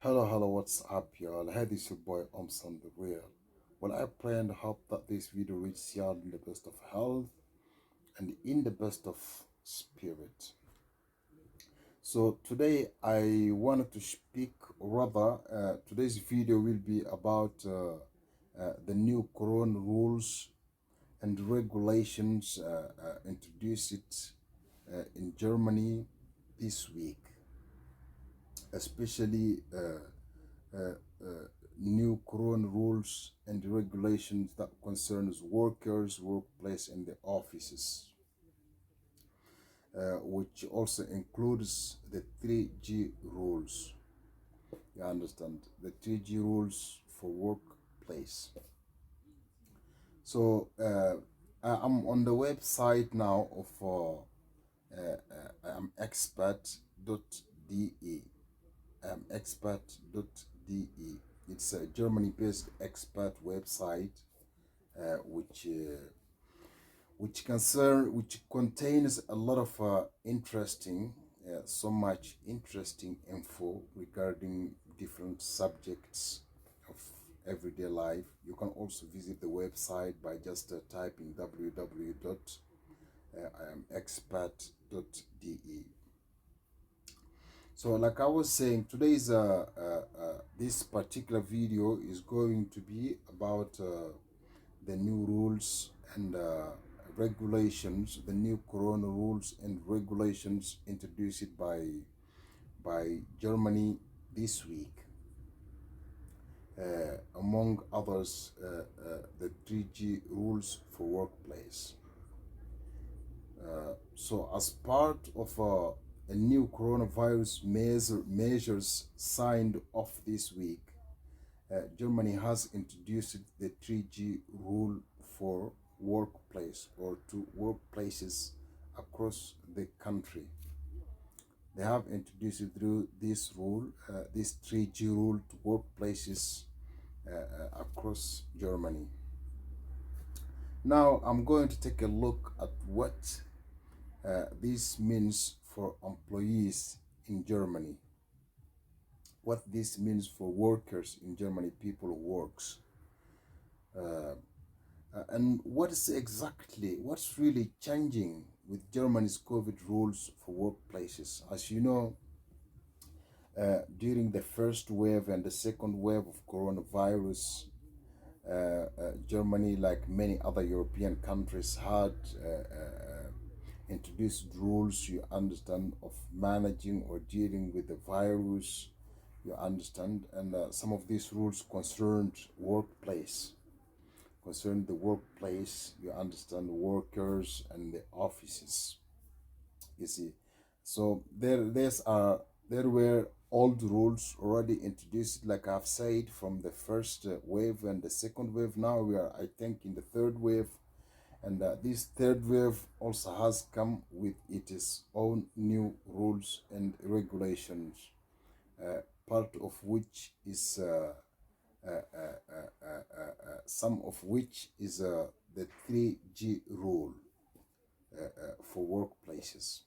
Hello, what's up, y'all? Hey, this is your boy Omson the Real. Well, I pray and hope that this video reaches y'all in the best of health and in the best of spirit. So today I wanted to speak, rather, today's video will be about the new Corona rules and regulations introduced in Germany this week, especially uh, uh, new Corona rules and regulations that concerns workers, workplace, and the offices, which also includes the 3G rules. You understand the 3G rules for workplace. So I'm on the website now of expert.de. Expert.de. It's a Germany-based expert website, which which contains a lot of so much interesting info regarding different subjects of everyday life. You can also visit the website by just typing www.expert.de. So, like I was saying, today's this particular video is going to be about the new rules and regulations, the new Corona rules and regulations introduced by Germany this week. Among others, the 3G rules for workplace. So, as part of a new coronavirus measures signed off this week, Germany has introduced the 3G rule for workplace or to workplaces across the country. They have introduced through this rule, this 3G rule to workplaces across Germany. Now I'm going to take a look at what this means for employees in Germany, what this means for workers in Germany, people who works, and what's really changing with Germany's COVID rules for workplaces. As you know, during the first wave and the second wave of coronavirus, Germany, like many other European countries, had introduced rules, you understand, of managing or dealing with the virus, you understand, and some of these rules concerned the workplace, you understand, workers and the offices, you see. So there were old rules already introduced, like I've said, from the first wave and the second wave. Now we are, I think, in the third wave, and this third wave also has come with its own new rules and regulations, part of which is some of which is the 3G rule for workplaces.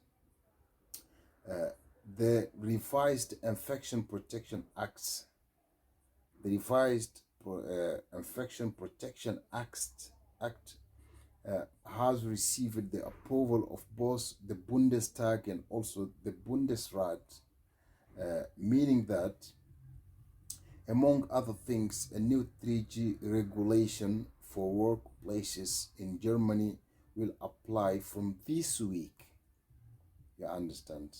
The revised Infection Protection Acts, the revised Infection Protection Act has received the approval of both the Bundestag and also the Bundesrat, meaning that, among other things, a new 3G regulation for workplaces in Germany will apply from this week. You understand?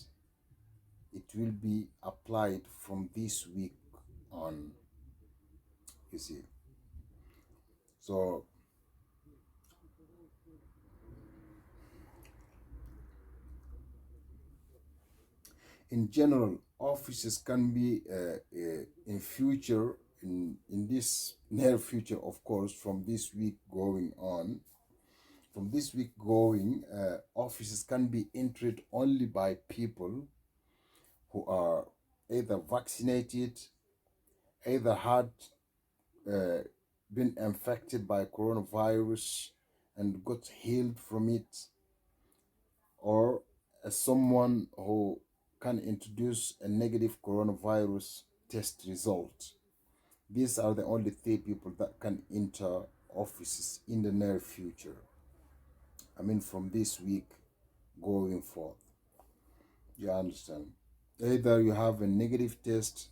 It will be applied from this week on, you see. So in general, offices can be in future, in this near future, of course, from this week going, offices can be entered only by people who are either vaccinated, either had been infected by coronavirus and got healed from it, or as someone who can introduce a negative coronavirus test result. These are the only 3 people that can enter offices in the near future. I mean, from this week going forth. You understand? Either you have a negative test,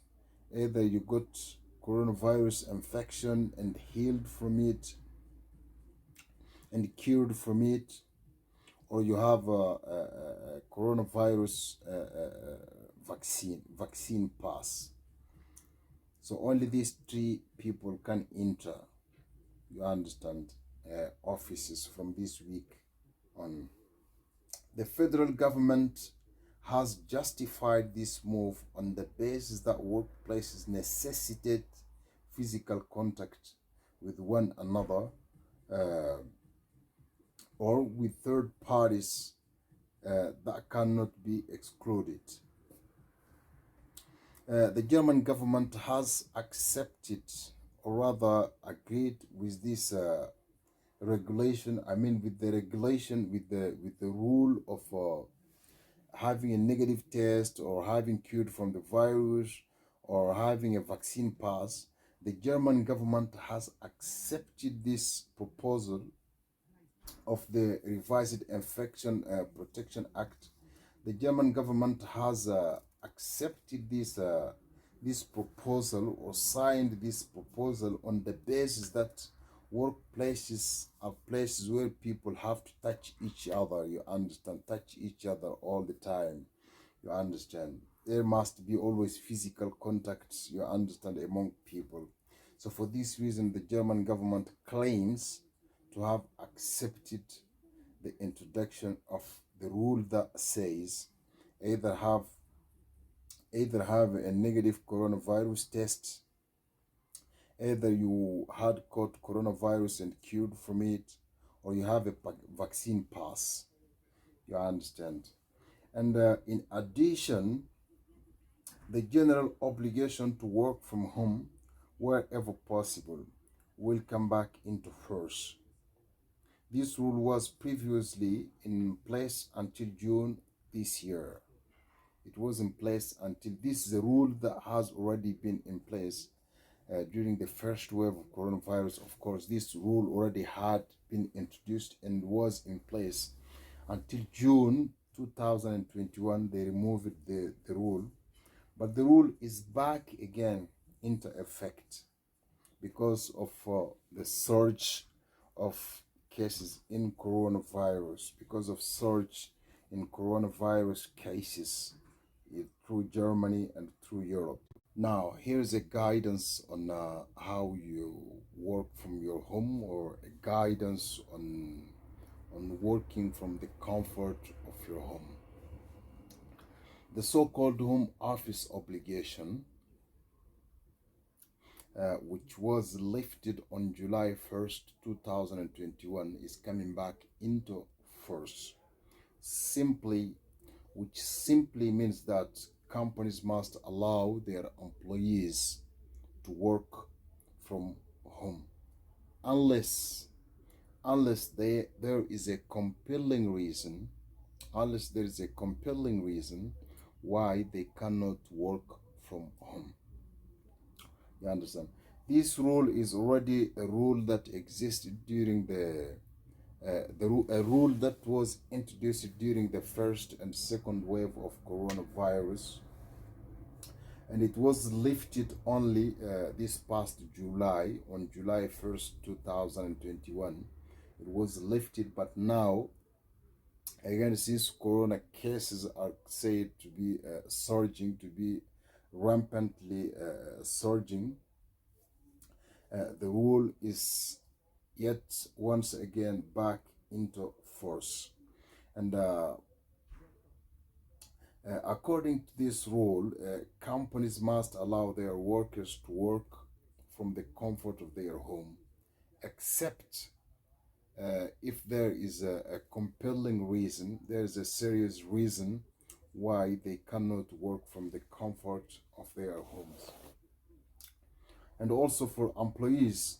either you got coronavirus infection and healed from it and cured from it, or you have a coronavirus vaccine pass. So only these 3 people can enter, you understand, offices from this week on. The federal government has justified this move on the basis that workplaces necessitate physical contact with one another or with third parties that cannot be excluded. The German government has accepted, or rather agreed with this regulation. I mean, with the regulation, with the rule of having a negative test or having cured from the virus or having a vaccine pass. The German government has accepted this proposal of the revised Infection Protection Act. The German government has accepted this proposal, or signed this proposal, on the basis that workplaces are places where people have to touch each other, you understand, touch each other all the time, you understand. There must be always physical contacts, you understand, among people. So for this reason, the German government claims to have accepted the introduction of the rule that says either have a negative coronavirus test, either you had caught coronavirus and cured from it, or you have a vaccine pass, you understand. And in addition, the general obligation to work from home wherever possible will come back into force. This rule was previously in place until June this year. It was in place until this is a rule that has already been in place during the first wave of coronavirus. Of course, this rule already had been introduced and was in place until June 2021. They removed the rule, but the rule is back again into effect because of the surge of cases in coronavirus, because of surge in coronavirus cases through Germany and through Europe. Now, here's a guidance on how you work from your home, or a guidance on working from the comfort of your home. The so-called home office obligation, which was lifted on July 1st, 2021, is coming back into force. Which simply means that companies must allow their employees to work from home unless there is a compelling reason, why they cannot work from home. You understand? This rule is already a rule that existed during a rule that was introduced during the first and second wave of coronavirus, and it was lifted only this past July, on July 1st, 2021. It was lifted, but now, again, since corona cases are said to be surging, to be rampantly surging, the rule is yet once again back into force. And according to this rule, companies must allow their workers to work from the comfort of their home, except if there is a compelling reason, there is a serious reason why they cannot work from the comfort of their homes. And also for employees,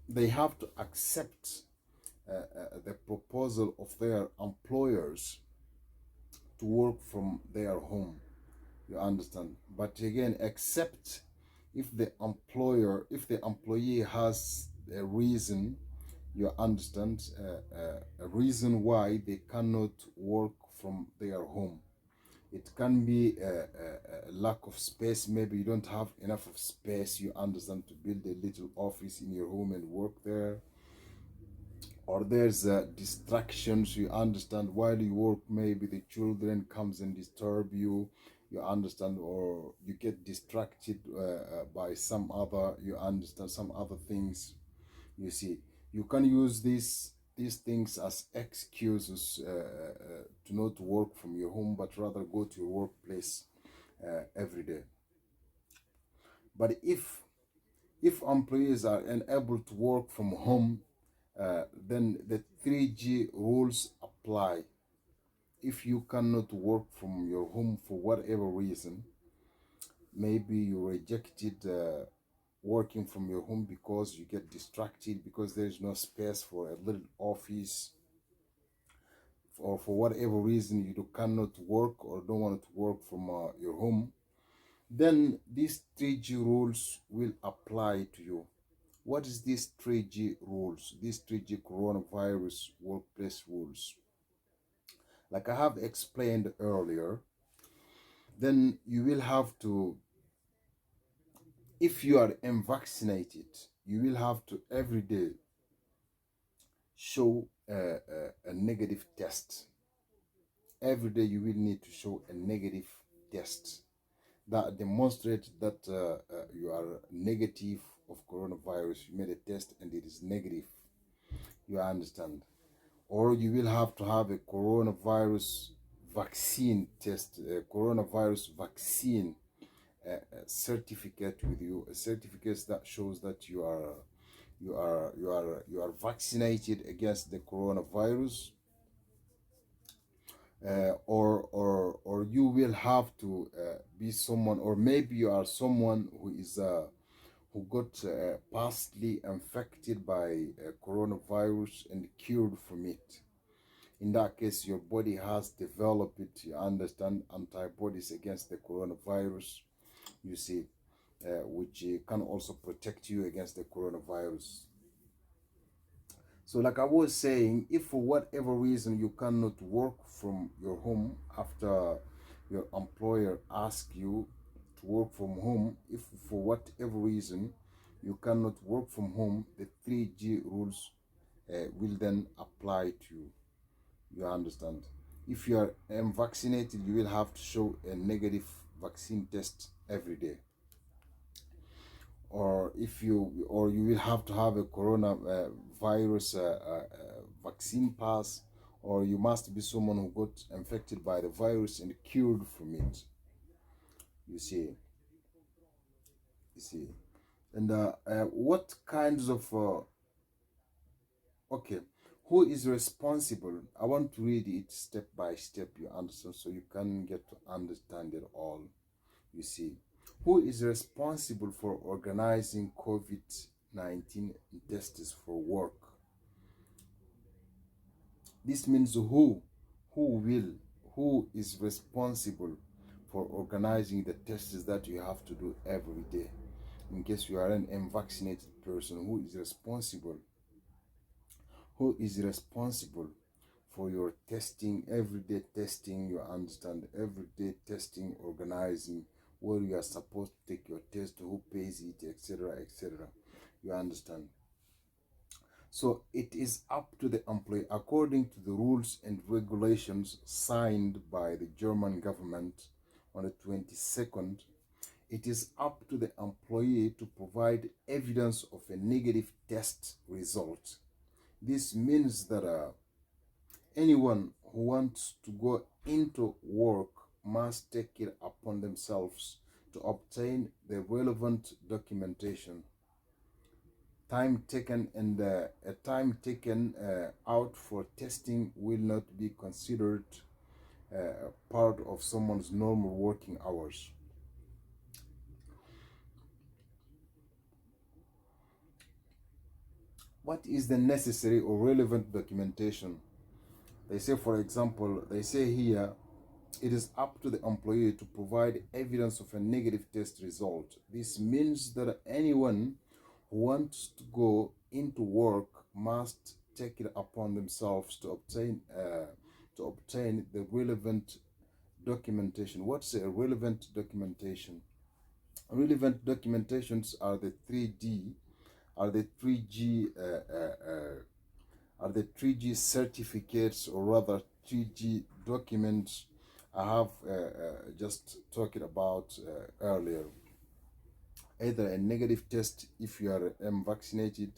they have to accept the proposal of their employers to work from their home. You understand? But again, except if the employee has a reason, you understand, a reason why they cannot work from their home. It can be a lack of space. Maybe you don't have enough of space, you understand, to build a little office in your home and work there. Or there's distractions, you understand, while you work. Maybe the children comes and disturb you, you understand, or you get distracted by some other, you understand, some other things. You see, you can use these things as excuses to not work from your home, but rather go to your workplace every day. But if employees are unable to work from home, then the 3G rules apply. If you cannot work from your home for whatever reason, maybe you rejected working from your home because you get distracted, because there's no space for a little office, or for whatever reason you cannot work or don't want to work from your home, then these 3G rules will apply to you. What is these 3G rules? These 3G coronavirus workplace rules? Like I have explained earlier, then you will have to, if you are unvaccinated, you will have to every day show a negative test. Every day you will need to show a negative test that demonstrates that you are negative of coronavirus. You made a test and it is negative. You understand? Or you will have to have a coronavirus vaccine test, a coronavirus vaccine certificate with you, a certificate that shows that you are vaccinated against the coronavirus. Or you will have to be someone, or maybe you are someone who got pastly infected by coronavirus and cured from it. In that case, your body has developed it, you understand, antibodies against the coronavirus, you see, which can also protect you against the coronavirus. So like I was saying, if for whatever reason you cannot work from your home after your employer asks you to work from home, if for whatever reason you cannot work from home, the 3G rules will then apply to you. You understand? If you are unvaccinated, you will have to show a negative vaccine test every day. Or you will have to have a coronavirus vaccine pass, or you must be someone who got infected by the virus and cured from it. You see, and what kinds of okay, who is responsible? I want to read it step by step, you understand, so you can get to understand it all. You see, who is responsible for organizing COVID-19 tests for work? This means who is responsible for organizing the tests that you have to do every day? In case you are an unvaccinated person, who is responsible? Who is responsible for your testing, everyday testing, you understand, everyday testing, organizing, where you are supposed to take your test, who pays it, etc., etc. You understand? So it is up to the employee, according to the rules and regulations signed by the German government on the 22nd, it is up to the employee to provide evidence of a negative test result. This means that anyone who wants to go into work must take it upon themselves to obtain the relevant documentation. Time taken and a time taken out for testing will not be considered part of someone's normal working hours. What is the necessary or relevant documentation? They say, for example, they say here, it is up to the employee to provide evidence of a negative test result. This means that anyone who wants to go into work must take it upon themselves to obtain the relevant documentation. What's a relevant documentation? Relevant documentations are the 3D, are the 3G, are the 3G certificates, or rather 3G documents I have just talked about earlier. Either a negative test if you are vaccinated.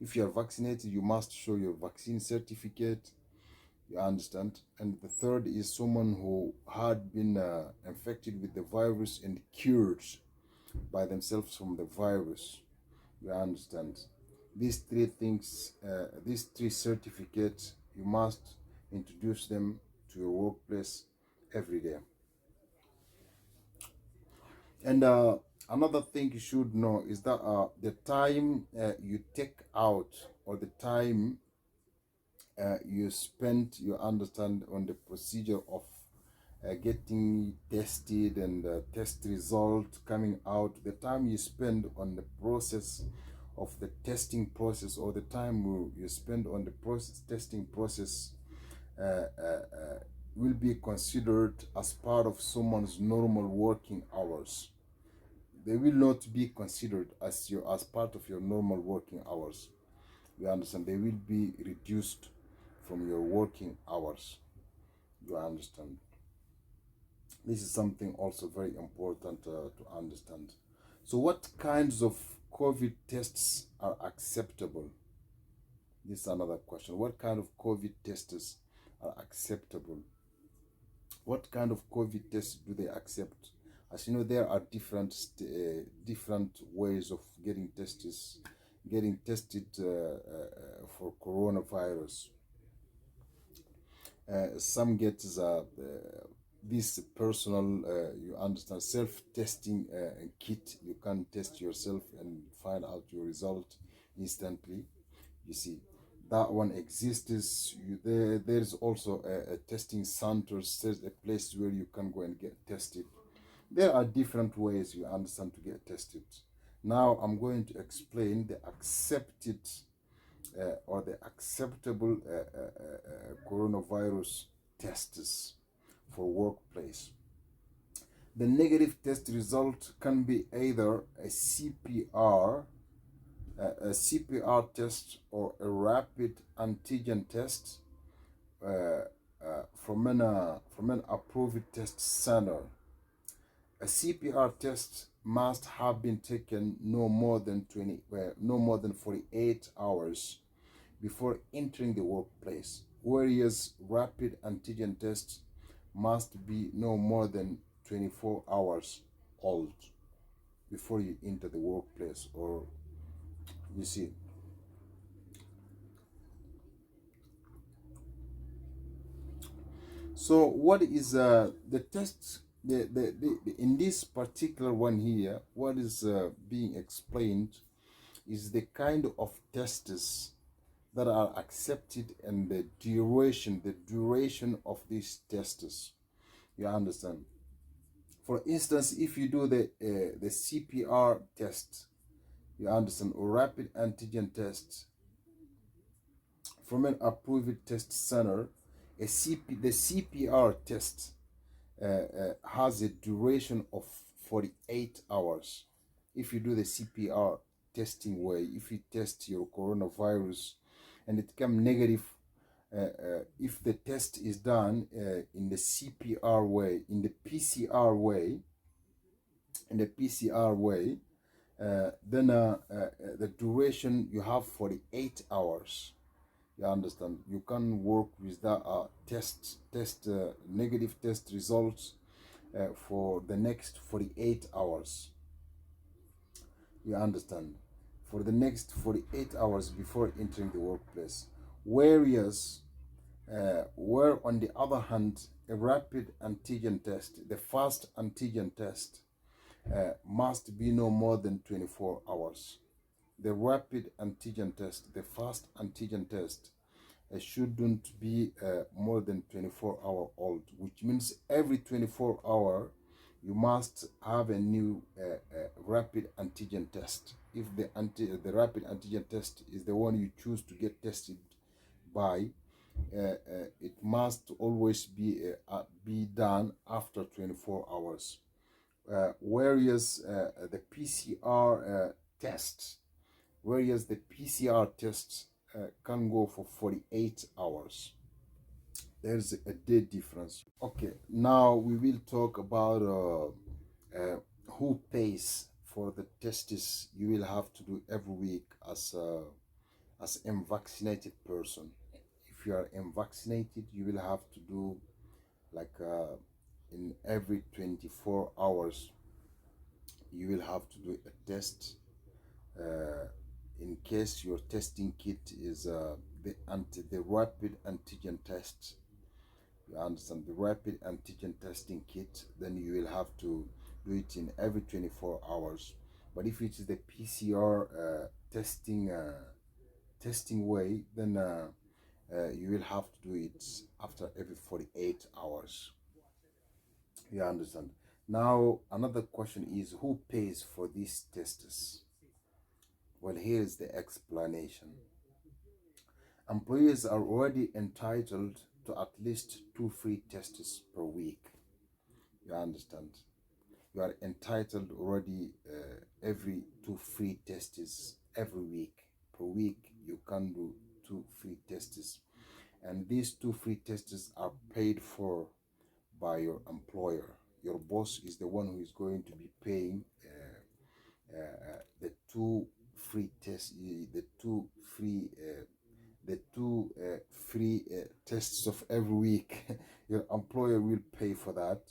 If you are vaccinated, you must show your vaccine certificate. You understand? And the third is someone who had been infected with the virus and cured by themselves from the virus. You understand? These three things, these three certificates, you must introduce them to your workplace every day. And another thing you should know is that the time you take out, or the time you spend, you understand, on the procedure of getting tested and test result coming out, the time you spend on the process of the testing process, or the time you spend on the testing process uh, uh, uh, will be considered as part of someone's normal working hours. They will not be considered as part of your normal working hours. You understand? They will be reduced from your working hours. You understand? This is something also very important to understand. So what kinds of COVID tests are acceptable? This is another question. What kind of COVID tests are acceptable? What kind of COVID tests do they accept? As you know, there are different ways of getting tested for coronavirus. Some get this personal, you understand, self-testing kit. You can test yourself and find out your result instantly. You see, that one exists. There's also a testing center. There's a place where you can go and get tested. There are different ways, you understand, to get tested. Now I'm going to explain the accepted or the acceptable coronavirus tests for workplace. The negative test result can be either a CPR test, or a rapid antigen test from an approved test center. A CPR test must have been taken no more than 48 hours before entering the workplace, whereas rapid antigen tests must be no more than 24 hours old before you enter the workplace. Or you see, so what is the test, in this particular one here, what is being explained is the kind of tests that are accepted, and the duration of these tests. You understand? For instance, if you do the CPR test, you understand, or rapid antigen test from an approved test center, the CPR test has a duration of 48 hours. If you do the CPR testing way, if you test your coronavirus and it comes negative, if the test is done in the CPR way, in the PCR way, then the duration you have 48 hours. You understand? You can work with that negative test results for the next 48 hours. You understand? For the next 48 hours before entering the workplace. Whereas, where on the other hand, a rapid antigen test, the fast antigen test, must be no more than 24 hours. The rapid antigen test, the fast antigen test, shouldn't be more than 24-hour old, which means every 24-hour you must have a new rapid antigen test. If the rapid antigen test is the one you choose to get tested by, it must always be done after 24 hours. Whereas the PCR test, whereas the PCR test can go for 48 hours. There's a day difference. Okay, now we will talk about who pays for the tests you will have to do every week as a unvaccinated person. If you are unvaccinated, you will have to do like in every 24 hours you will have to do a test. In case your testing kit is the rapid antigen test, you understand, the rapid antigen testing kit, then you will have to do it in every 24 hours. But if it is the PCR testing way, then you will have to do it after every 48 hours. You understand? Now, another question is, who pays for these tests? Well, here is the explanation. Employers are already entitled to at least 2 free tests per week. You understand? You are entitled already every 2 free tests every week. Per week, you can do 2 free tests. And these 2 free tests are paid for by your employer. Your boss is the one who is going to be paying the 2 free tests, the two free tests of every week. Your employer will pay for that.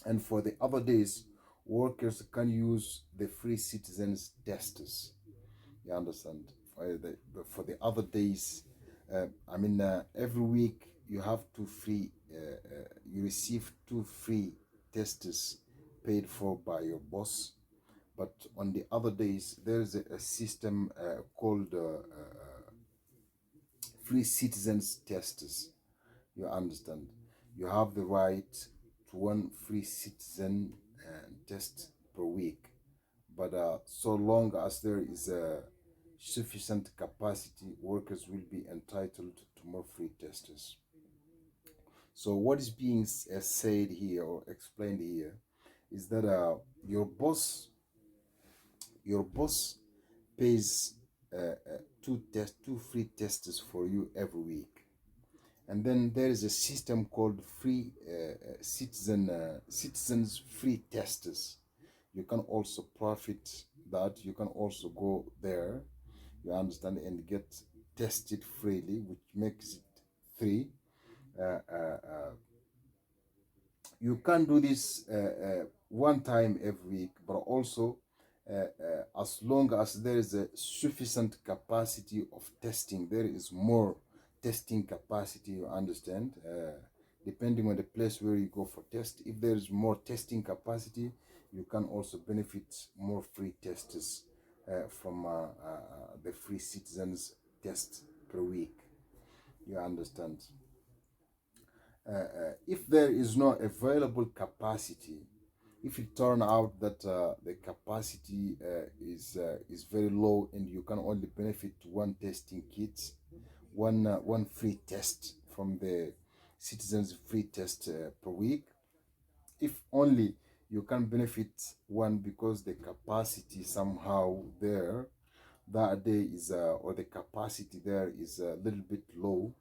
And for the other days, workers can use the free citizens tests. You understand? For the other days, every week you have you receive 2 free tests paid for by your boss. But on the other days, there is a system called free citizens tests. You understand? You have the right to 1 free citizen test per week. But so long as there is a sufficient capacity, workers will be entitled to more free tests. So what is being said here or explained here is that your boss pays 2 free tests for you every week. And then there is a system called free citizens free tests. You can also profit that. You can also go there, you understand, and get tested freely, which makes it 3. You can do this one time every week, but also as long as there is a sufficient capacity of testing, there is more testing capacity, you understand, depending on the place where you go for test. If there is more testing capacity, you can also benefit more free tests from the free citizens test per week, you understand. If there is no available capacity, if it turn out that the capacity is very low and you can only benefit 1 testing kit, one free test from the citizens free test per week, if only you can benefit 1 because the capacity somehow there that day is or the capacity there is a little bit low,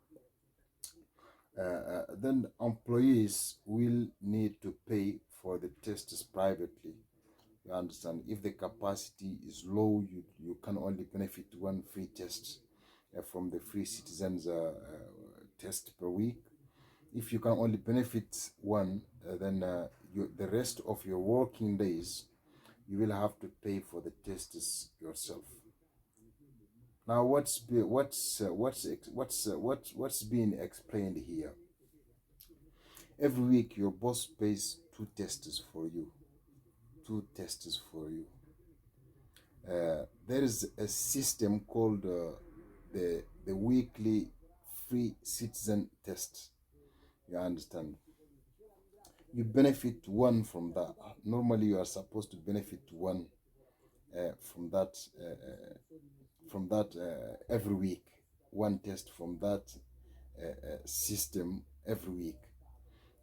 then employees will need to pay for the tests privately. You understand? If the capacity is low, you can only benefit 1 free test from the free citizens test per week. If you can only benefit 1, then the rest of your working days you will have to pay for the tests yourself. Now, what's being explained here? Every week, your boss pays 2 tests for you. 2 tests for you. There is a system called the weekly free citizen test. You understand? You benefit one from that. Normally, you are supposed to benefit one from that every week. One test from that system every week.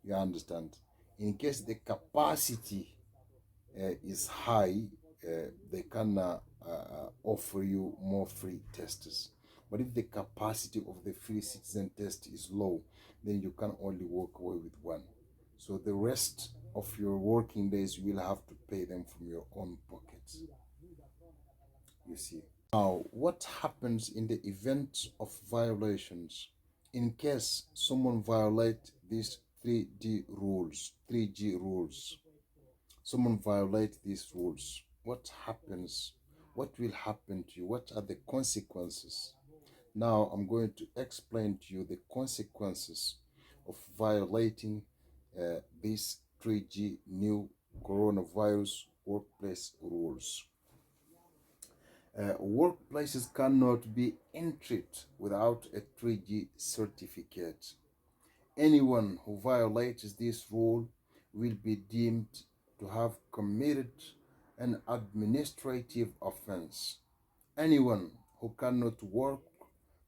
You understand? In case the capacity is high, they can offer you more free tests. But if the capacity of the free citizen test is low, then you can only walk away with one. So the rest of your working days, you will have to pay them from your own pockets. You see. Now, what happens in the event of violations? In case someone violate these 3G rules, someone violate these rules, what happens? What will happen to you? What are the consequences? Now I'm going to explain to you the consequences of violating these 3G new coronavirus workplace rules. Workplaces cannot be entered without a 3G certificate. Anyone who violates this rule will be deemed to have committed an administrative offense. Anyone who cannot work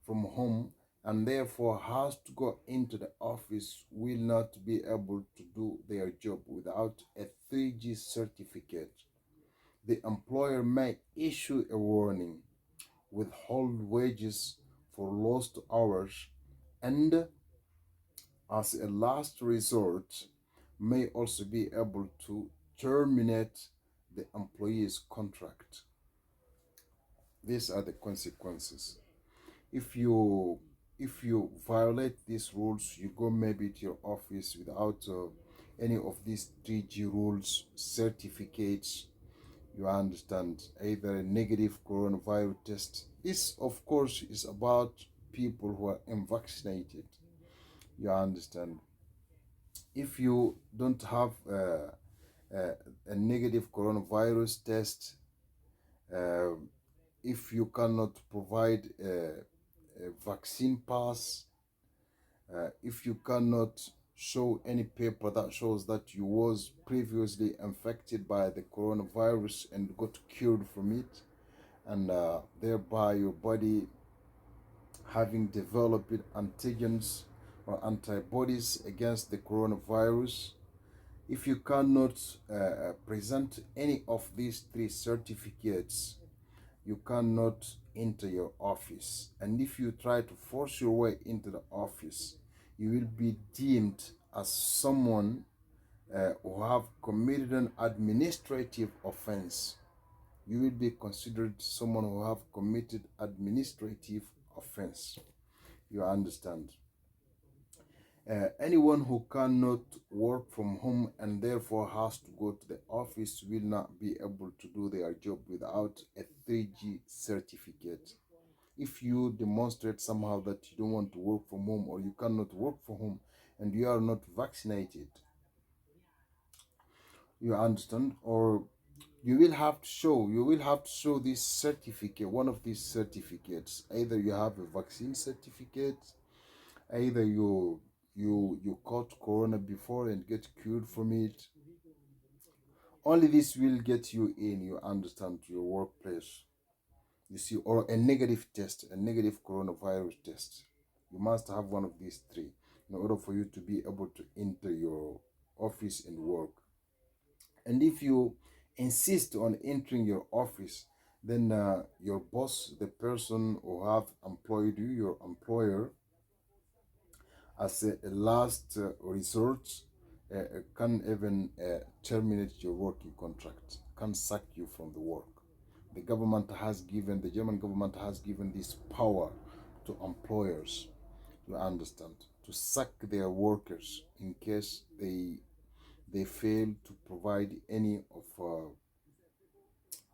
from home and therefore has to go into the office will not be able to do their job without a 3G certificate. The employer may issue a warning, withhold wages for lost hours, and as a last resort, may also be able to terminate the employee's contract. These are the consequences. If you violate these rules, you go maybe to your office without any of these 3G rules, certificates, you understand, either a negative coronavirus test. This, of course, is about people who are unvaccinated. You understand? If you don't have a negative coronavirus test, uh, if you cannot provide a vaccine pass, if you cannot show any paper that shows that you was previously infected by the coronavirus and got cured from it, and thereby your body having developed antigens or antibodies against the coronavirus, if you cannot present any of these three certificates, you cannot enter your office. And if you try to force your way into the office, you will be deemed as someone who have committed an administrative offense. You will be considered someone who have committed administrative offense. You understand? Anyone who cannot work from home and therefore has to go to the office will not be able to do their job without a 3G certificate. If you demonstrate somehow that you don't want to work from home or you cannot work from home and you are not vaccinated, you understand, or you will have to show this certificate, one of these certificates. Either you have a vaccine certificate, either you caught corona before and get cured from it. Only this will get you in, you understand, to your workplace. You see, or a negative test, a negative coronavirus test. You must have one of these three in order for you to be able to enter your office and work. And if you insist on entering your office, then your boss, the person who have employed you, your employer, as a last resort, can even terminate your working contract, can sack you from the work. The German government has given this power to employers, you understand, to sack their workers in case they fail to provide any of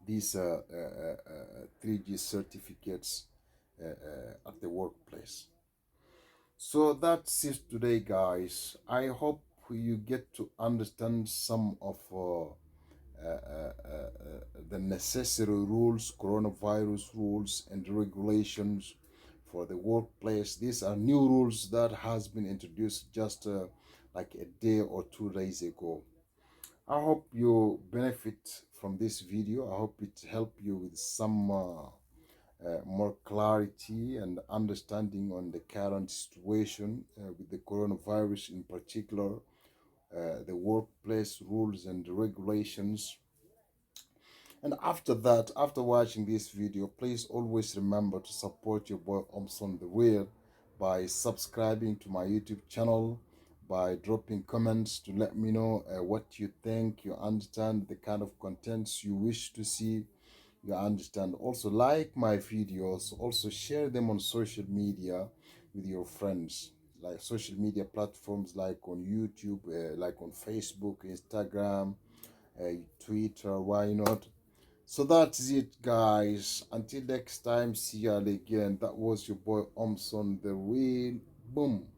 these 3G certificates at the workplace. So that's it today, guys. I hope you get to understand some of the necessary rules, coronavirus rules and regulations for the workplace. These are new rules that has been introduced just like a day or 2 days ago. I hope you benefit from this video. I hope it help you with some more clarity and understanding on the current situation with the coronavirus, in particular, the workplace rules and regulations. And after that, after watching this video, please always remember to support your boy Omson the Real by subscribing to my YouTube channel, by dropping comments to let me know what you think, you understand the kind of contents you wish to see, you understand. Also like my videos, also share them on social media with your friends, like social media platforms like on YouTube, like on Facebook, Instagram, Twitter, why not? So that's it, guys. Until next time, see y'all again. That was your boy Omson the Real. Boom.